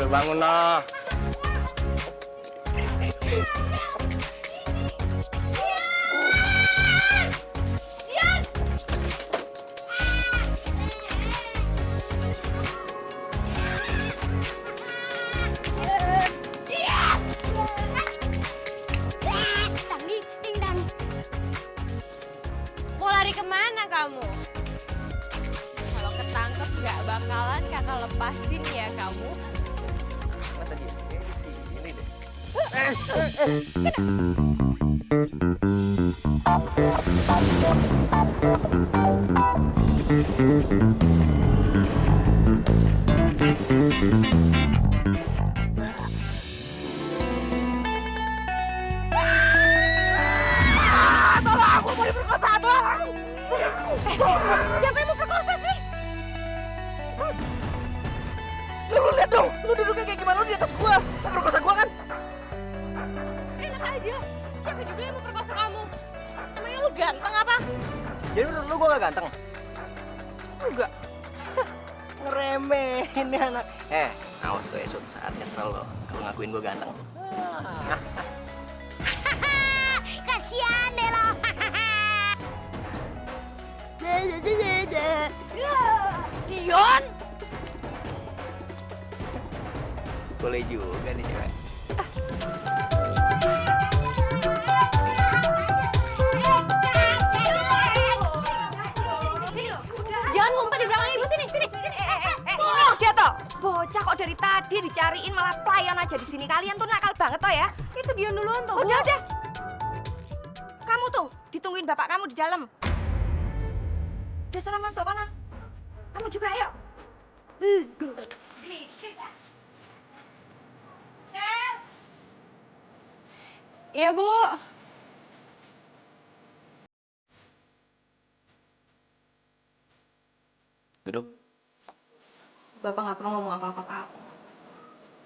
bangun nah. Mau lari kemana kamu? Kalau ketangkep gak bakalan kakak lepasin ya kamu. Mana tadi ya? Ini deh. Siapa yang mau perkosa sih? Lu lihat dong, lu duduknya kayak gimana, lu di atas gua. Mau perkosa gua kan? Enak aja. Siapa juga yang mau perkosa kamu? Emangnya lu ganteng apa? Jadi menurut lu gua gak ganteng? Enggak. Ngeremehin nih anak. Awas tuh Esut, saat nyesel lo kalau ngakuin gua ganteng. Kasihan deh lo. Dion! Boleh juga nih cewek. Jangan ngumpet di belakang ibu, sini, sini. Oh, dia toh. Bocah kok dari tadi dicariin malah pelayan aja di sini. Kalian tuh nakal banget toh ya. Itu Dion duluan tuh. Udah. Kamu tuh ditungguin bapak kamu di dalam. Udah sana masuk mana? Kamu juga ayo. Iya, Bu. Duduk. Bapak nggak perlu ngomong apa-apa ke aku.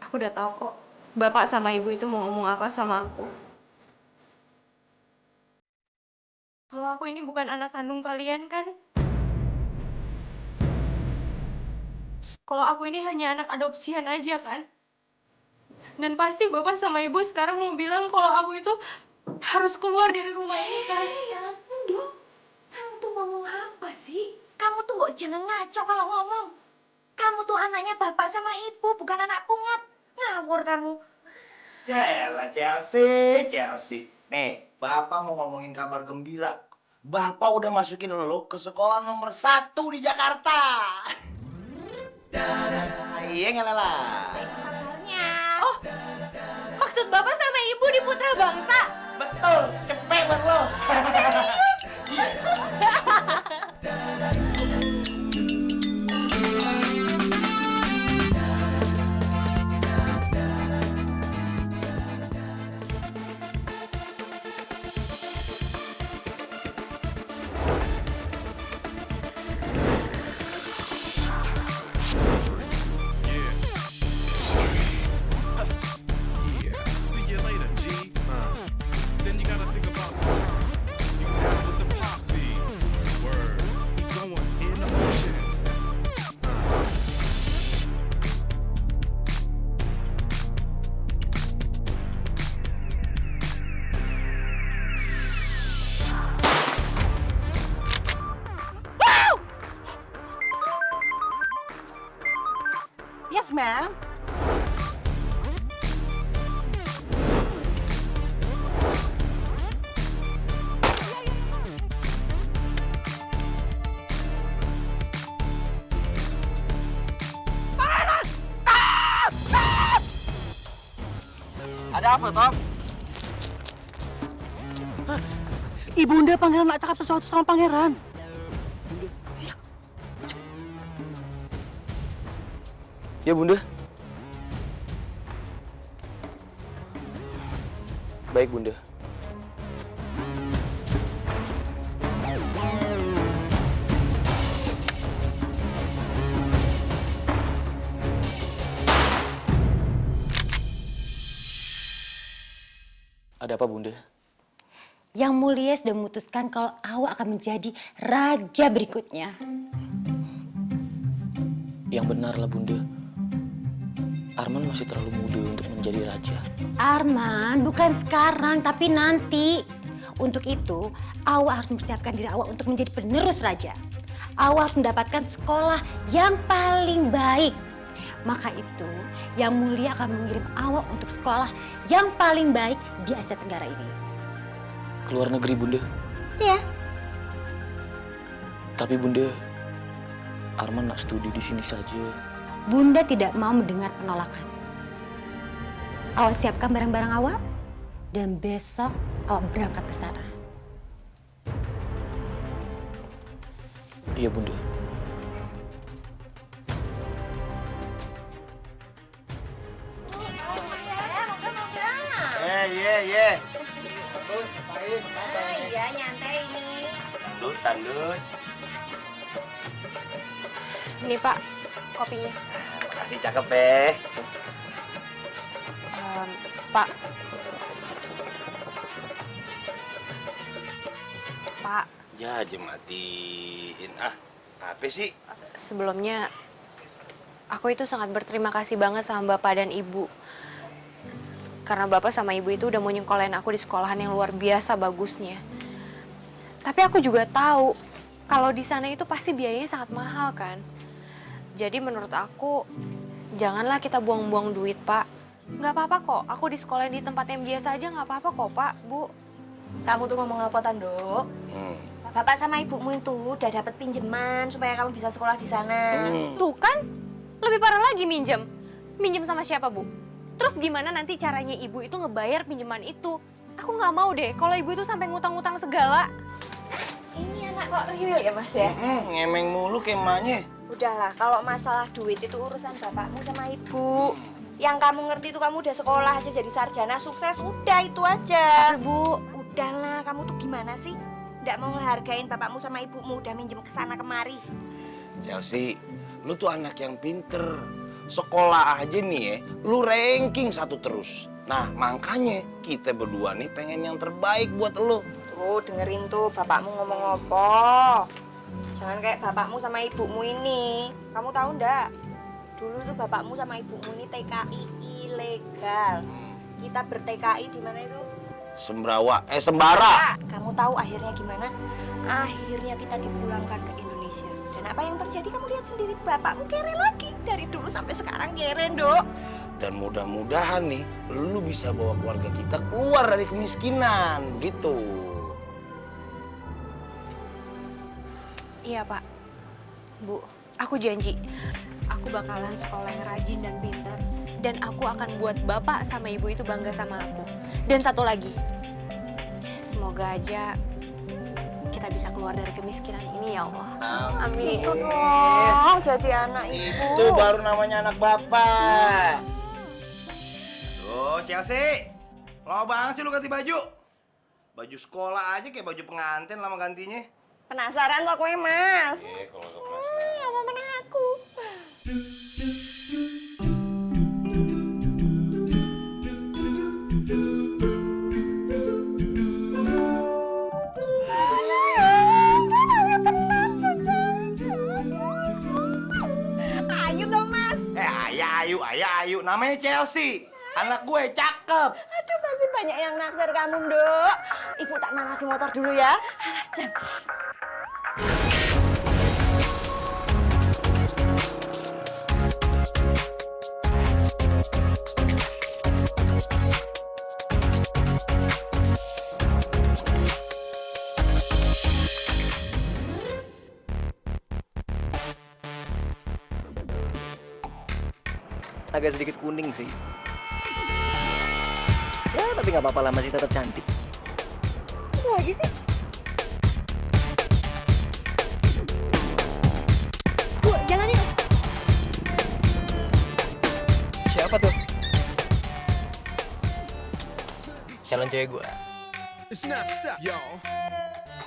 Aku udah tahu kok. Bapak sama Ibu itu mau ngomong apa sama aku. Kalau aku ini bukan anak kandung kalian kan? Kalau aku ini hanya anak adopsian aja kan? Dan pasti Bapak sama Ibu sekarang mau bilang kalau aku itu harus keluar dari rumah ini kan? Ya ampun, Dok. Kamu tuh ngomong apa sih? Kamu tuh kok jangan ngaco kalau ngomong. Kamu tuh anaknya bapak sama ibu, bukan anak pungut. Ngawur kamu. Ya elah Chelsea. Nih, Bapak mau ngomongin kabar gembira. Bapak udah masukin lo ke sekolah nomor 1 di Jakarta. Iya nggak Lela? Kabarnya. Oh, maksud Bapak sama Ibu di Putra Bangsa? Betul, cepet buat lo. See you later, G. Then you gotta think about the time. You down with the posse. Word. We going in the ocean. Yes, ma'am. Ada apa, Tom? Ibunda pangeran nak cakap sesuatu sama pangeran. Ya, Bunda. Baik, Bunda. Ada apa, Bunda? Yang Mulia sudah memutuskan kalau awak akan menjadi raja berikutnya. Yang benarlah, Bunda. Arman masih terlalu muda untuk menjadi raja. Arman, bukan sekarang, tapi nanti. Untuk itu, Awa harus mempersiapkan diri Awa untuk menjadi penerus raja. Awa harus mendapatkan sekolah yang paling baik. Maka itu, Yang Mulia akan mengirim Awa untuk sekolah yang paling baik di Asia Tenggara ini. Keluar negeri, Bunda. Iya. Tapi Bunda, Arman nak studi di sini saja. Bunda tidak mau mendengar penolakan. Awa siapkan barang-barang Awa dan besok Awa berangkat ke sana. Iya, Bunda. Ye. Iya, nyantai ini. Tandut. Ini Pak, kopinya. Makasih cakep ya. Pak. Pak, Ya, matiin. Apa sih? sebelumnya aku itu sangat berterima kasih banget sama Bapak dan Ibu. Karena Bapak sama Ibu itu udah mau nyekolahin aku di sekolahan yang luar biasa bagusnya. Tapi aku juga tahu kalau di sana itu pasti biayanya sangat mahal kan. Jadi menurut aku, janganlah kita buang-buang duit, Pak. Nggak apa-apa kok, aku di sekolah di tempat yang biasa aja nggak apa-apa kok, Pak, Bu. Kamu tuh ngomong apa, Tanduk? Bapak sama ibumu itu udah dapat pinjaman supaya kamu bisa sekolah di sana. Tuh kan, lebih parah lagi minjem. Minjem sama siapa, Bu? Terus gimana nanti caranya ibu itu ngebayar pinjaman itu? Aku nggak mau deh kalau ibu itu sampai ngutang-ngutang segala. Ini anak kok real ya, Mas ya? Ngemeng mulu kayak emaknya. Udahlah, kalau masalah duit itu urusan bapakmu sama ibu. Yang kamu ngerti itu kamu udah sekolah aja jadi sarjana sukses, udah itu aja. Tapi Bu, Udahlah, kamu tuh gimana sih? Nggak mau ngehargain bapakmu sama ibumu udah minjem kesana kemari. Chelsea, lu tuh anak yang pinter. Sekolah aja nih ya, lu ranking 1 terus. Nah, makanya kita berdua nih pengen yang terbaik buat lu. Tuh, dengerin tuh bapakmu ngomong apa. Jangan kayak bapakmu sama ibumu ini. Kamu tahu ndak? Dulu tuh bapakmu sama ibumu ini TKI ilegal. Kita ber-TKI di mana itu? Sembara. Kamu tahu akhirnya gimana? Akhirnya kita dipulangkan ke Indonesia. Dan apa yang terjadi kamu lihat sendiri, bapakmu kere lagi. Dari dulu sampai sekarang kere, Dok. Dan mudah-mudahan nih, lu bisa bawa keluarga kita keluar dari kemiskinan, gitu. iya Pak. Bu, aku janji. Aku bakalan sekolah yang rajin dan pintar. Dan aku akan buat Bapak sama Ibu itu bangga sama aku. Dan satu lagi, semoga aja kita bisa keluar dari kemiskinan ini ya Allah. Amin. Itu dong, jadi anak ibu. Itu baru namanya anak bapak. Tuh, Chelsea. Lama banget sih lu ganti baju. Baju sekolah aja kayak baju pengantin lama gantinya. Penasaran kok kue, Mas? Kalau gak penasaran. Ya mau menang aku. Ayo dong, Mas. Ayo. Namanya Chelsea. Anak gue cakep. Aduh, pasti banyak yang naksir kamu, Dok. Ibu tak manasi motor dulu ya. Alah, Agak sedikit kuning sih. Ya, tapi nggak apa-apa lah, masih tetap cantik. Apa lagi sih? Bu, jangan yuk. Siapa tuh? Calon cewek gue. It's not stop, y'all.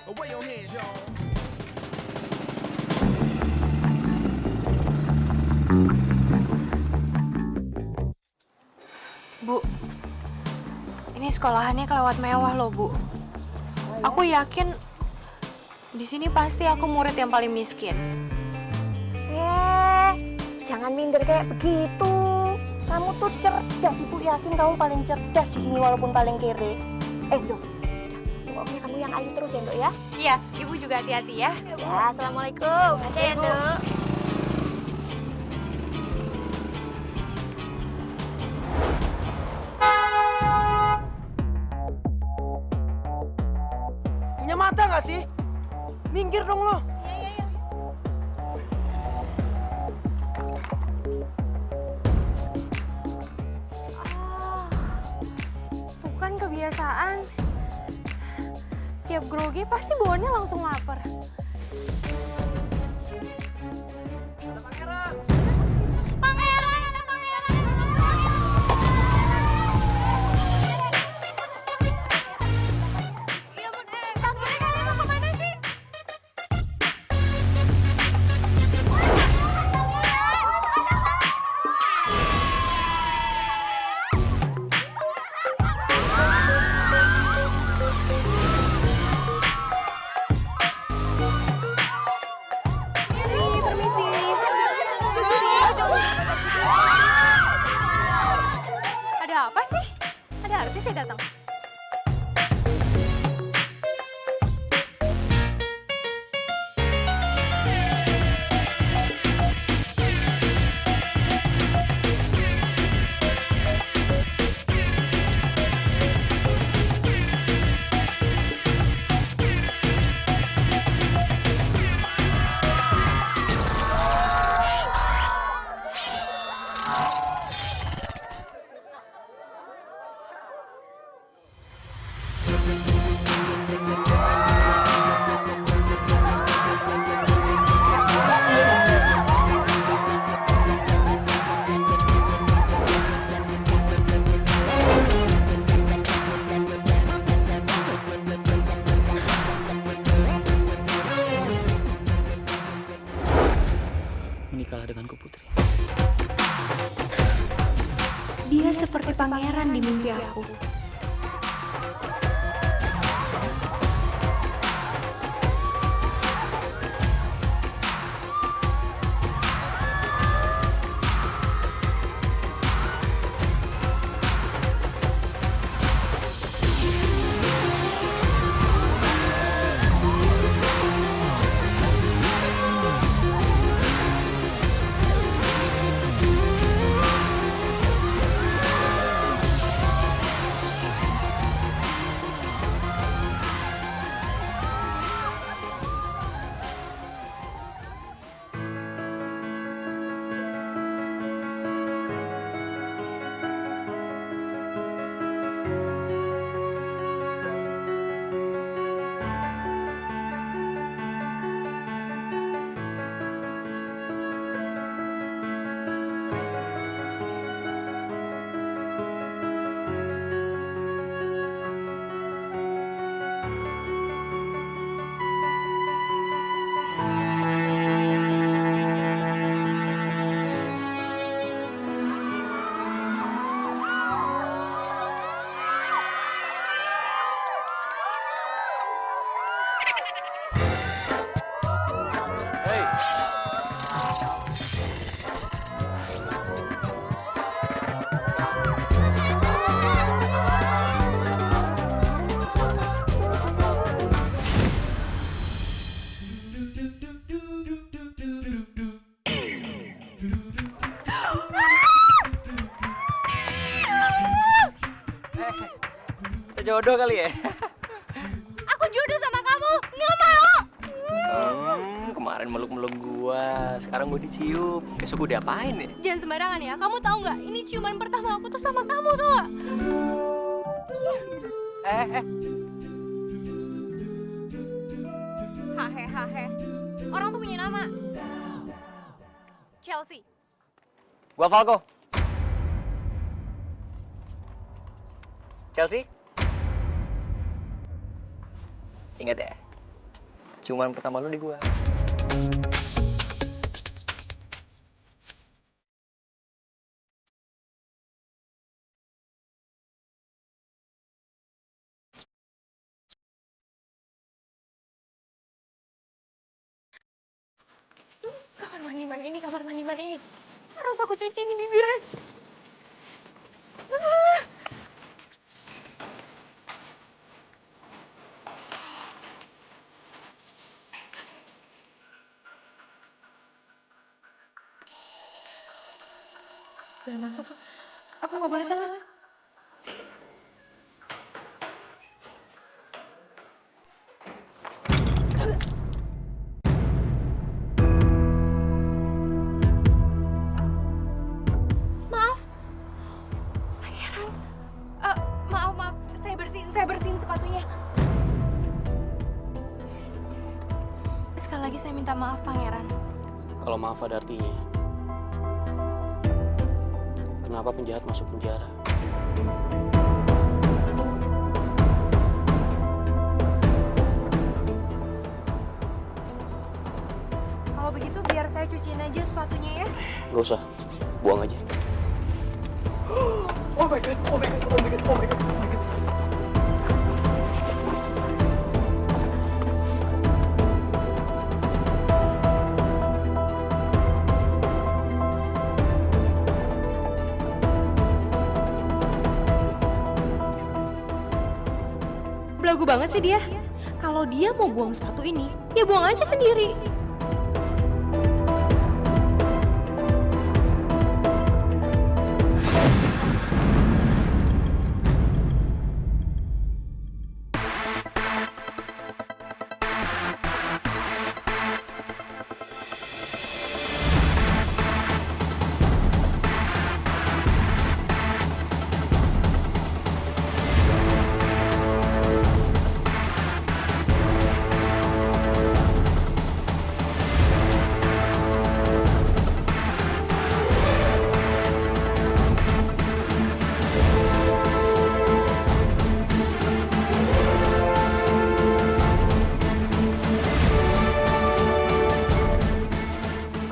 Away your hands, y'all. Bu, ini sekolahannya kelewat mewah loh, Bu. Aku yakin di sini pasti aku murid yang paling miskin. Jangan minder kayak begitu. Kamu tuh cerdas, Ibu yakin kamu paling cerdas di sini walaupun paling kere. Dok, pokoknya kamu yang ayu terus ya, Dok ya. Iya, ibu juga hati-hati ya. Ya, assalamualaikum. Aja ya, Ibu. Dok. Punya mata nggak sih? Minggir dong lo. Bukan kebiasaan. Tiap grogi pasti bawaannya langsung lapar. Ada apa sih? Ada artis yang datang. Menikahlah denganku, Putri. Dia seperti pangeran di mimpi aku. Jodoh kali ya? Aku jodoh sama kamu. Nggak mau. Kemarin meluk-meluk gua, sekarang gua dicium. Besok gua diapain ya? Jangan sembarangan ya. Kamu tahu nggak? Ini ciuman pertama aku tuh sama kamu tuh nggak? Hahe hahe. Orang tuh punya nama. Chelsea. Gua Falco. Chelsea? Ingat ya, ciuman pertama lu di gua. Kamar mandi ini. Harus aku cuci ini bibirnya. Udah masuk. Aku nggak boleh telat. Maaf. Pangeran. Maaf. Saya bersihin sepatunya. Sekali lagi saya minta maaf, Pangeran. Kalau maaf ada artinya. Kenapa penjahat masuk penjara? Kalau begitu biar saya cuciin aja sepatunya ya. Gak usah, buang aja. Oh my god, oh my god, oh my god, oh my god, oh my god. Belagu banget sih dia. Kalau dia mau buang sepatu ini, ya buang aja sendiri.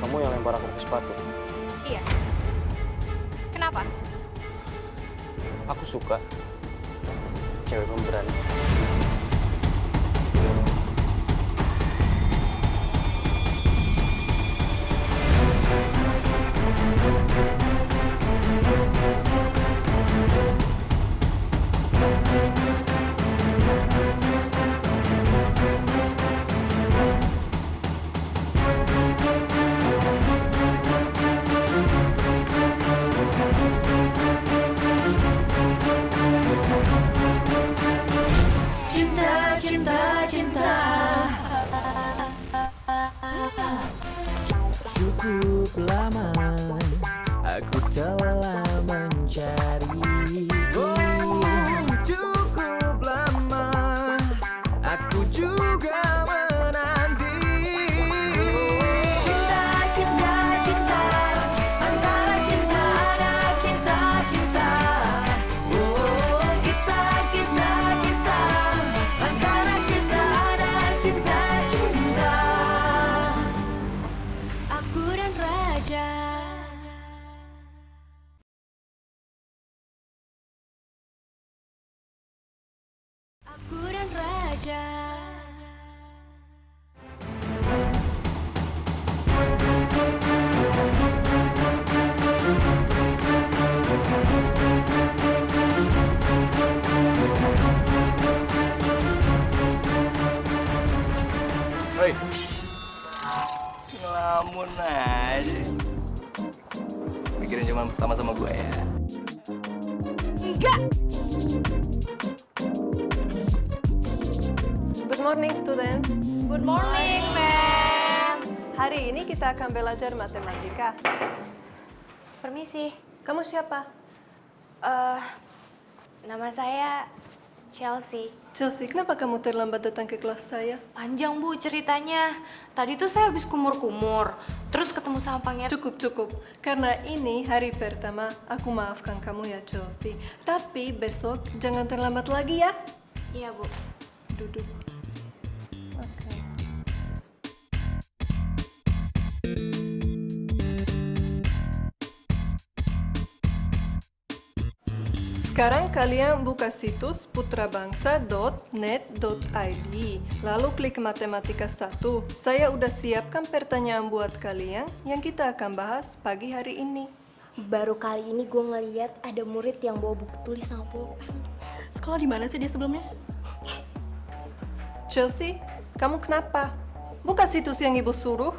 Kamu yang lempar aku ke sepatu. Iya. Kenapa? Aku suka cewek pemberani. Cukup lama aku telah mencari. Oh, cukup lama aku juga menanti. Cinta, cinta, cinta, antara cinta ada kita, kita. Oh, kita, kita, kita, antara kita ada cinta, cinta. Aku dan Raja. Aku dan Raja. Hei. Ngelamun aja. Mikirin cuma pertama sama gue ya. Enggak. Good morning, student. Good morning, ma'am. Hari ini kita akan belajar matematika. Permisi. Kamu siapa? Nama saya Chelsea. Chelsea, kenapa kamu terlambat datang ke kelas saya? Panjang, Bu, ceritanya. Tadi tuh saya habis kumur-kumur. Terus ketemu sama Pangeran. Cukup. Karena ini hari pertama, aku maafkan kamu ya, Chelsea. Tapi besok jangan terlambat lagi ya. Iya, Bu. Duduk. Oke. Sekarang kalian buka situs putrabangsa.net.id, lalu klik matematika 1. Saya udah siapkan pertanyaan buat kalian yang kita akan bahas pagi hari ini. Baru kali ini gue ngeliat ada murid yang bawa buku tulis sama pulpen. Sekolah di mana sih dia sebelumnya? Chelsea, kamu kenapa? Bukan situs yang ibu suruh?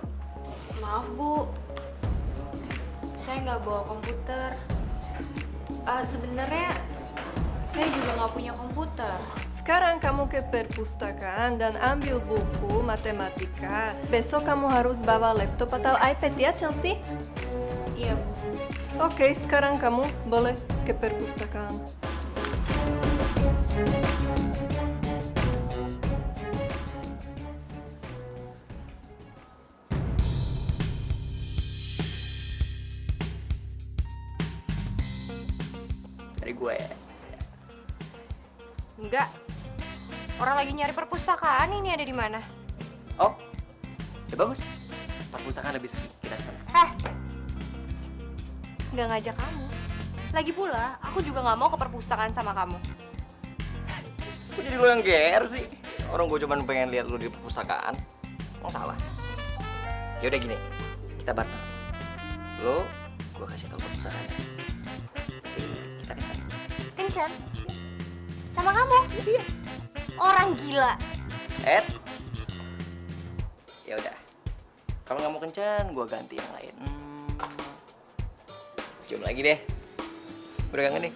Maaf, Bu. Saya nggak bawa komputer. Sebenarnya saya juga nggak punya komputer. Sekarang kamu ke perpustakaan dan ambil buku matematika. Besok kamu harus bawa laptop atau iPad ya, Chelsea? Iya, Bu. Oke, sekarang kamu boleh ke perpustakaan. Dari gue ya. Enggak. Orang lagi nyari perpustakaan, ini ada di mana? Oh, ya bagus. Perpustakaan lebih sepi, kita kesana. Nggak ngajak kamu. Lagi pula, aku juga nggak mau ke perpustakaan sama kamu. Kok jadi lo yang GR sih? Orang gue cuma pengen lihat lo di perpustakaan. Emang salah? Ya udah gini, kita bareng. Lo, gue kasih tau perpustakaannya. Kita kencan. Kencan? Sama kamu? Iya. Orang gila. Ya udah. Kalau nggak mau kencan, gue ganti yang lain. Cium lagi deh. Udah kangen nih.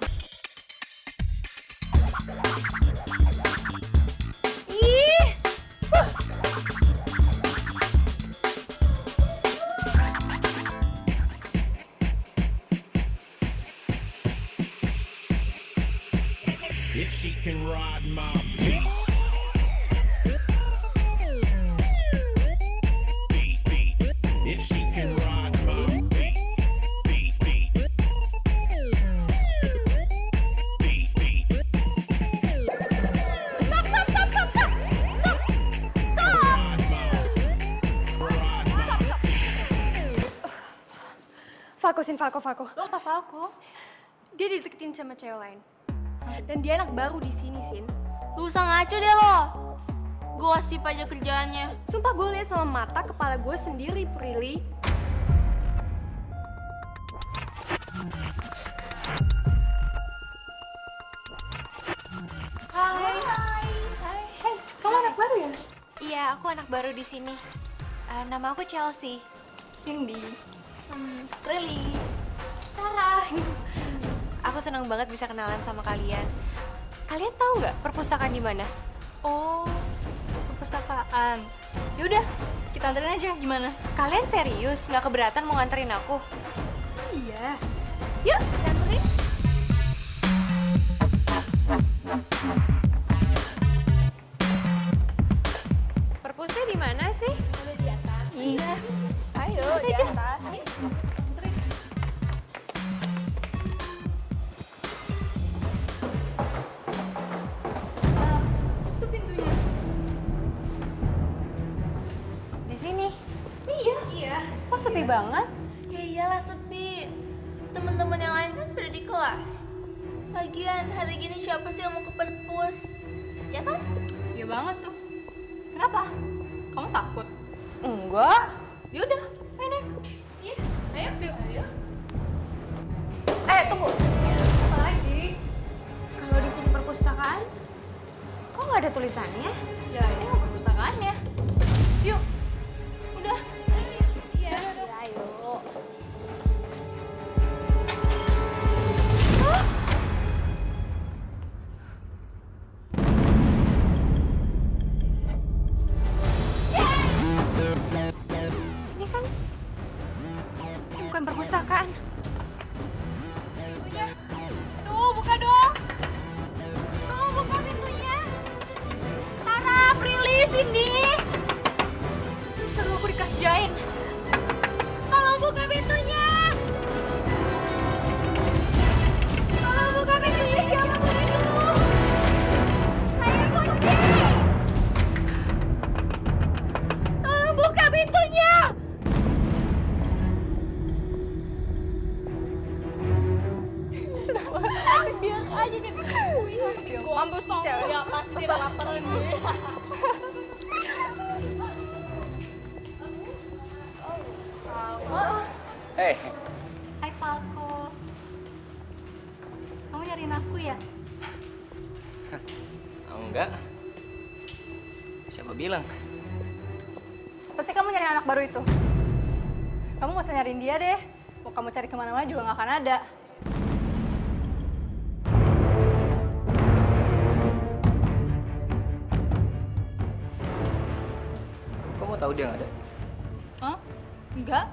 Ih. If she can ride my beat. If she can ride my beat. Falco. Lo apa Falco? Dia dideketin sama cewek lain. Dan dia anak baru di sini, Sin. Lu usah ngaco deh lo. Gosip aja kerjaannya. Sumpah gue lihat sama mata kepala gue sendiri, Prilly. Hai. Hai, kamu anak baru ya? Iya, aku anak baru di sini. Nama aku Chelsea. Cindy. Prilly. Tara. Aku senang banget bisa kenalan sama kalian. Kalian tahu nggak perpustakaan di mana? Oh, perpustakaan. Yaudah, kita anterin aja. Gimana? Kalian serius? Nggak keberatan mau nganterin aku? Iya. Yuk, kita anterin. Perpusnya di mana sih? Ada di atas. Iya. Ayo, di atas. Ayo. Kok sepi banget? Ya iyalah sepi. Temen-temen yang lain kan pada di kelas. Lagian hari gini siapa sih yang mau ke perpus? Ya kan? Ya banget tuh. Kenapa? Kamu takut? Enggak. Yaudah, ayo naik. Iya, ayo. Ayo. Tunggu. Apa lagi? Kalau di sini perpustakaan, kok nggak ada tulisannya? Ya ini mau perpustakaannya. Yuk. Udah. Iya. Ayo. Ini kan bukan perpustakaan. Pintunya. Aduh, buka dong. Tolong buka pintunya. Tara, Prilly, Cindy. Aduh, aku dikasjain. Tolong buka pintunya. Tolong buka pintunya, siapapun itu. Saya kunci. Tolong buka pintunya. Biar aja deh. Mampus dong. Cewek pasti laparan nih. Hey, Hai Falco. bilang. Pasti kamu nyari anak baru itu. Kamu gak usah nyariin dia deh. Mau kamu cari kemana-mana juga gak akan ada. Kamu tahu dia nggak ada? Hah? Enggak?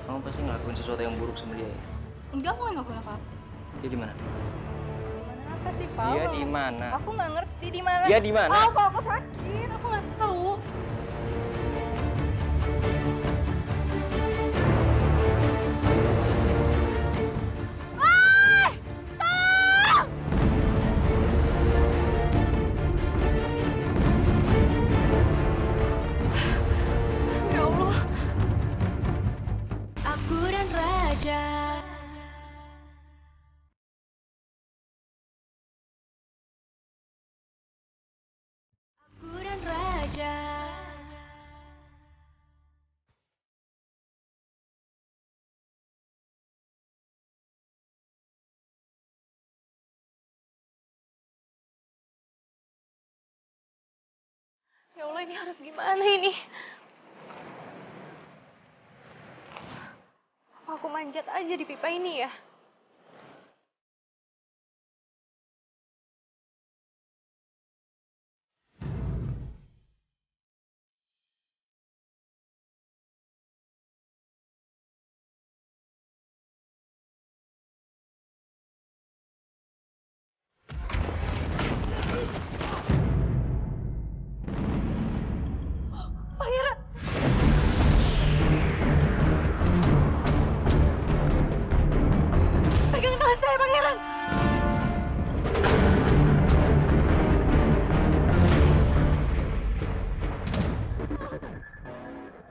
Kamu pasti ngelakuin sesuatu yang buruk sama dia ya? Enggak, aku gak ngelakuin apa-apa. Dia di mana? Dimana apa sih, Pau? Dia di mana? Aku nggak ngerti di mana. Dia di mana? Pau, aku sakit. Aku nggak tahu. Ya Allah. Aku dan Raja. Aku dan Raja. Ya Allah, ini harus gimana ini? Aku manjat aja di pipa ini ya. Pangeran! Pegang tangan saya, Pangeran!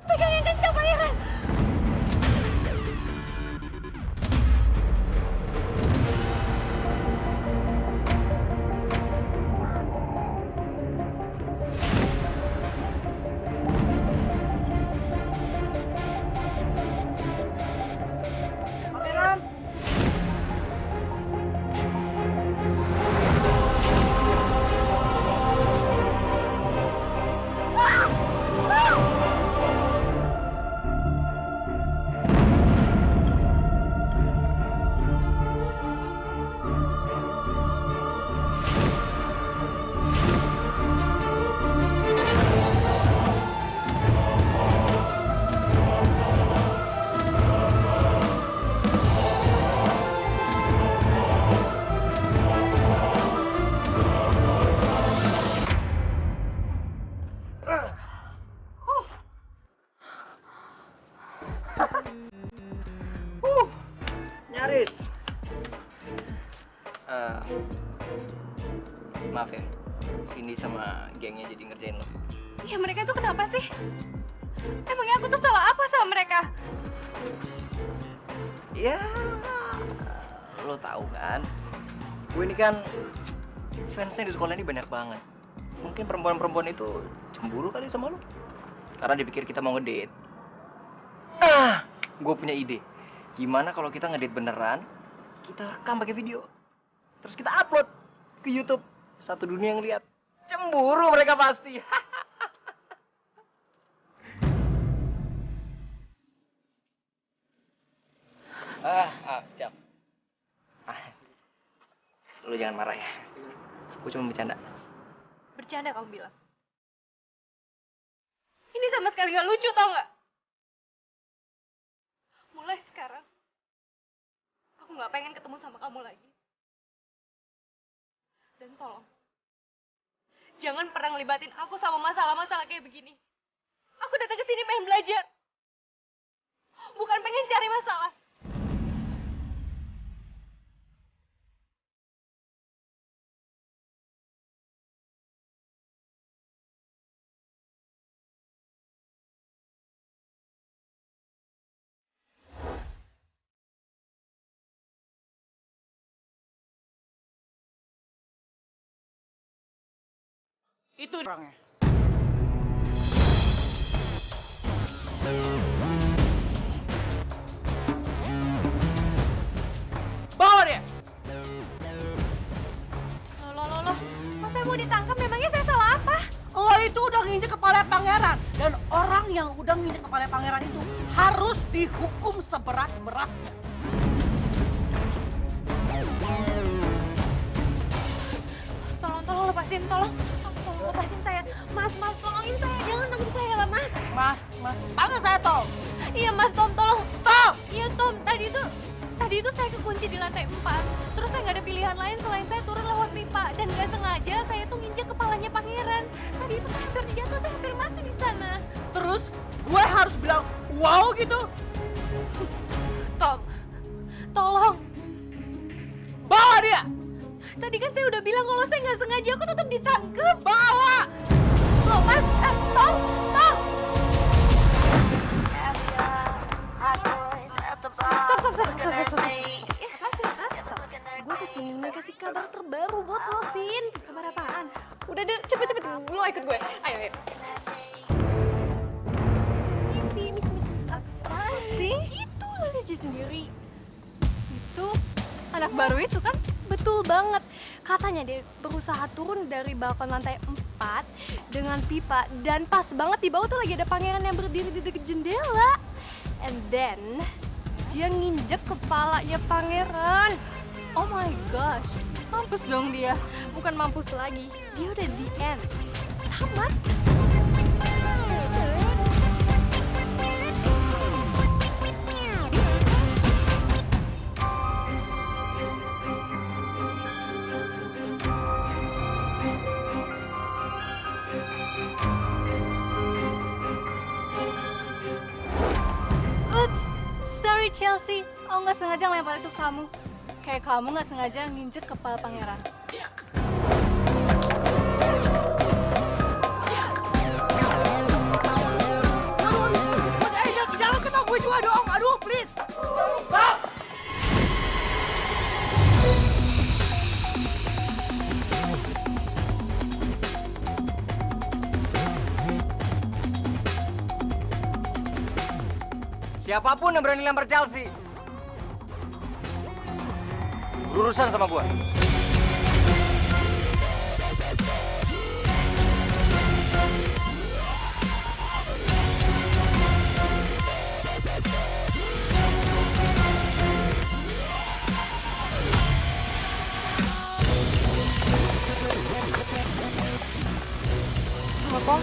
Pegang yang kencang, Pangeran! Pangeran! Nyaris. Maaf ya, Cindy sama gengnya jadi ngerjain lo. Ya mereka tuh kenapa sih? Emangnya aku tuh salah apa sama mereka? Ya, lo tahu kan, gue ini kan fansnya di sekolah ini banyak banget. Mungkin perempuan-perempuan itu cemburu kali sama lo, karena dipikir kita mau ngedate. Gue punya ide. Gimana kalau kita ngedate beneran, kita rekam pakai video, terus kita upload ke YouTube. Satu dunia yang lihat. Cemburu mereka pasti. Jam. Lu jangan marah ya. Gue cuma bercanda. Bercanda kamu bilang. Ini sama sekali gak lucu, tau gak? Mulai sekarang, aku gak pengen ketemu sama kamu lagi. Dan tolong, jangan pernah ngelibatin aku sama masalah-masalah kayak begini. Aku datang ke sini pengen belajar. Bukan pengen cari masalah. Itu orangnya. Bawa dia. Loh. Kok saya mau ditangkap? Memangnya saya salah apa? pangeran. Dan orang yang udah nginjek kepala pangeran itu harus dihukum seberat-beratnya. Tolong lepasin, tolong lepasin saya. Mas, tolongin saya, jangan tangkap saya lah, Mas. Mas, panggil saya Tom. Iya, Mas, Tom, tolong. Tom! Iya, Tom, tadi itu saya kekunci di lantai 4. Terus saya nggak ada pilihan lain selain saya turun lewat pipa. Dan nggak sengaja saya tuh nginjek kepalanya pangeran. Tadi itu saya hampir jatuh, saya hampir mati di sana. Terus gue harus bilang wow gitu? Tom, tolong. Bawa dia! Tadi kan saya udah bilang kalau saya nggak sengaja, aku tetap ditangkap. Bawa! Loh, Mas, Tom. Stop. Gue kesini mau kasih kabar terbaru buat lo, Sin. Kabar apaan? Udah deh, cepet, lo ikut gue. Ayo. Miss Asma sih? Itu lo lihat aja sendiri. Itu anak baru itu kan? Betul banget. Katanya dia berusaha turun dari balkon lantai 4 dengan pipa. Dan pas banget di bawah tuh lagi ada pangeran yang berdiri di dekat jendela. And then, dia nginjek kepalanya pangeran. Oh my gosh, mampus dong dia. Bukan mampus lagi, dia udah the end. Tamat. Sorry Chelsea, aku nggak sengaja lempar itu kamu. Kayak kamu nggak sengaja nginjek kepala pangeran. Jangan kena gue juga dong. Aduh, please. Stop. Siapapun yang berani lempar Chelsea, berurusan sama gua. Apa?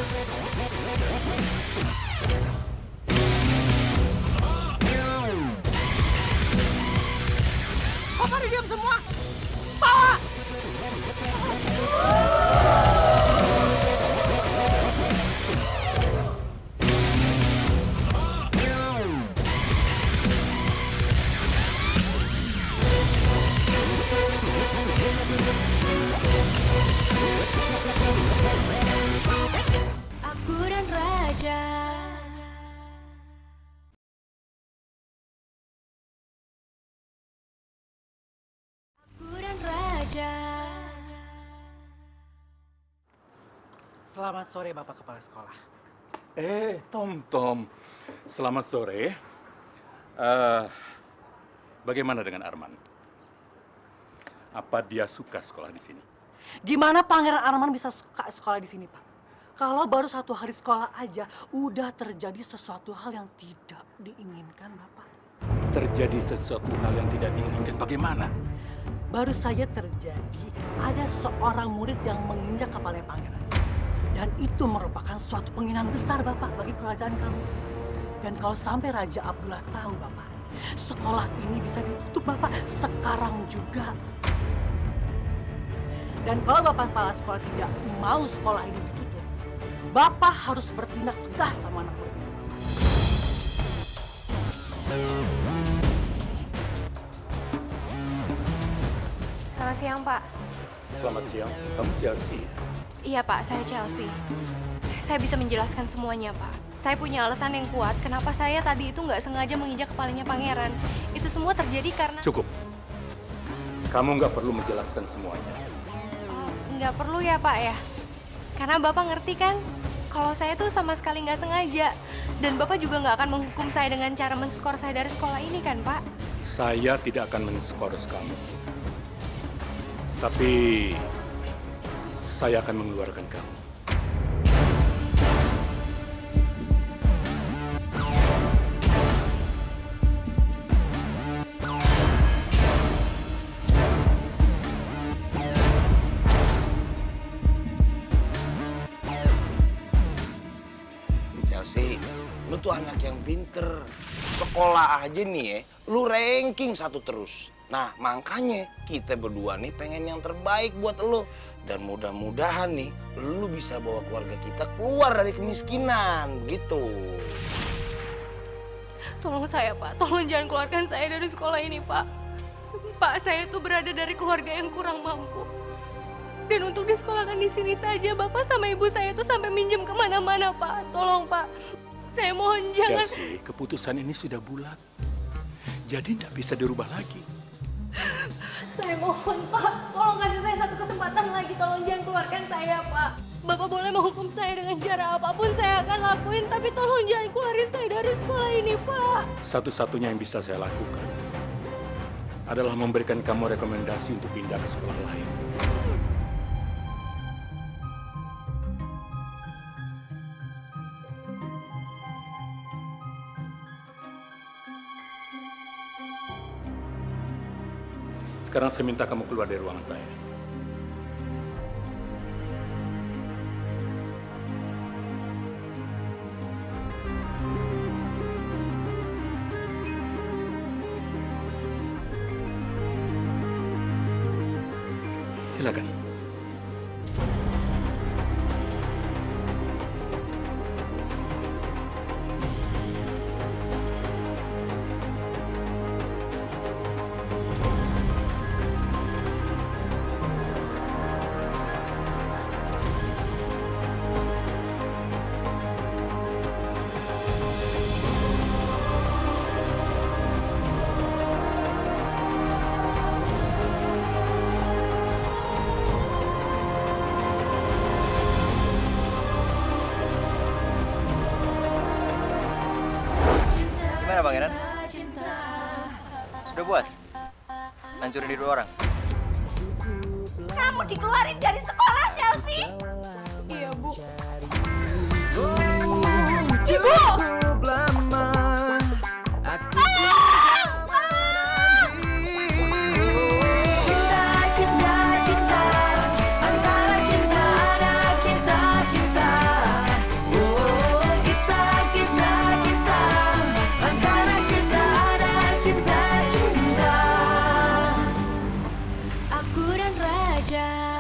Kok pada diam semua? Bawa! Aku dan Raja. Selamat sore Bapak Kepala Sekolah. Tom. Selamat sore. Bagaimana dengan Arman? Apa dia suka sekolah di sini? Gimana Pangeran Arman bisa suka sekolah di sini, Pak? Kalau baru 1 hari sekolah aja, udah terjadi sesuatu hal yang tidak diinginkan, Bapak. Terjadi sesuatu hal yang tidak diinginkan bagaimana? Baru saja terjadi, ada seorang murid yang menginjak kepala Pangeran. Dan itu merupakan suatu penghinaan besar, Bapak, bagi kerajaan kamu. Dan kalau sampai Raja Abdullah tahu, Bapak, sekolah ini bisa ditutup, Bapak, sekarang juga. Dan kalau Bapak Kepala Sekolah tidak mau sekolah ini ditutup, Bapak harus bertindak tegas sama anak murid itu, Bapak. Selamat siang, Pak. Selamat siang. Kamu Chelsea? Iya, Pak, saya Chelsea. Saya bisa menjelaskan semuanya, Pak. Saya punya alasan yang kuat kenapa saya tadi itu nggak sengaja menginjak kepalanya Pangeran. Itu semua terjadi karena... Cukup. Kamu nggak perlu menjelaskan semuanya. Nggak perlu ya, Pak, ya? Karena Bapak ngerti kan, kalau saya tuh sama sekali nggak sengaja. Dan Bapak juga nggak akan menghukum saya dengan cara men-skor saya dari sekolah ini kan, Pak? Saya tidak akan men-skors kamu. Tapi saya akan mengeluarkan kamu. Chelsea, lu tuh anak yang pinter. Sekolah aja nih ya, lu ranking 1 terus. Nah, makanya kita berdua nih pengen yang terbaik buat lu. Dan mudah-mudahan nih, lu bisa bawa keluarga kita keluar dari kemiskinan, gitu. Tolong saya, Pak. Tolong jangan keluarkan saya dari sekolah ini, Pak. Pak, saya tuh berada dari keluarga yang kurang mampu. Dan untuk disekolahkan di sini saja, Bapak sama Ibu saya tuh sampai minjem kemana-mana, Pak. Tolong, Pak. Saya mohon jangan... Chelsea, keputusan ini sudah bulat. Jadi tidak bisa dirubah lagi. Saya mohon, Pak. Tolong kasih saya satu kesempatan lagi. Tolong jangan keluarkan saya, Pak. Bapak boleh menghukum saya dengan cara apapun saya akan lakuin. Tapi tolong jangan keluarin saya dari sekolah ini, Pak. Satu-satunya yang bisa saya lakukan adalah memberikan kamu rekomendasi untuk pindah ke sekolah lain. Sekarang saya minta kamu keluar dari ruangan saya. Silakan. Gimana Pangeran? Sudah puas? Hancurin diri orang? Kamu dikeluarin dari sekolah, Chelsea. Iya, Bu. Ibu! Aku dan Raja